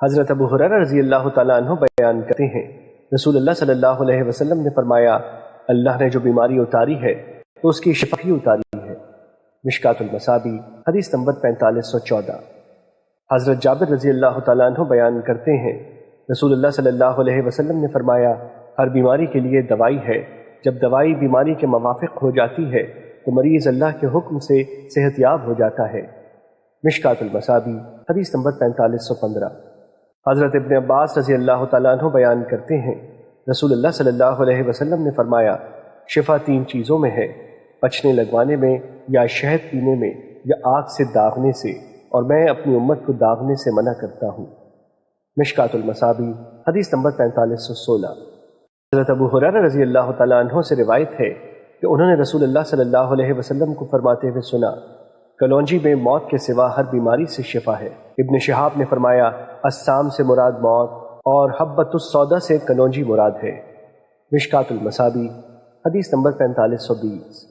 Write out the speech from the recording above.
حضرت ابو ہریرہ رضی اللہ تعالیٰ عنہ بیان کرتے ہیں، رسول اللہ صلی اللہ علیہ وسلم نے فرمایا، اللہ نے جو بیماری اتاری ہے تو اس کی شفا بھی اتاری ہے۔ مشکات المصابیح حدیث نمبر 4514۔ حضرت جابر رضی اللہ تعالیٰ عنہ بیان کرتے ہیں، رسول اللہ صلی اللہ علیہ وسلم نے فرمایا، ہر بیماری کے لیے دوائی ہے، جب دوائی بیماری کے موافق ہو جاتی ہے تو مریض اللہ کے حکم سے صحت یاب ہو جاتا ہے۔ مشکات المصابیح حدیث نمبر 4515۔ حضرت ابن عباس رضی اللہ تعالیٰ عنہ بیان کرتے ہیں، رسول اللہ صلی اللہ علیہ وسلم نے فرمایا، شفا 3 چیزوں میں ہے، پچنے لگوانے میں یا شہد پینے میں یا آگ سے داغنے سے، اور میں اپنی امت کو داغنے سے منع کرتا ہوں۔ مشکات المصابیح حدیث نمبر 4516۔ حضرت ابو ہریرہ رضی اللہ تعالیٰ عنہ سے روایت ہے کہ انہوں نے رسول اللہ صلی اللہ علیہ وسلم کو فرماتے ہوئے سنا، کلونجی میں موت کے سوا ہر بیماری سے شفا ہے۔ ابن شہاب نے فرمایا، السام سے مراد موت اور حبۃ السودا سے کلونجی مراد ہے۔ مشکات المصابیح حدیث نمبر 4520۔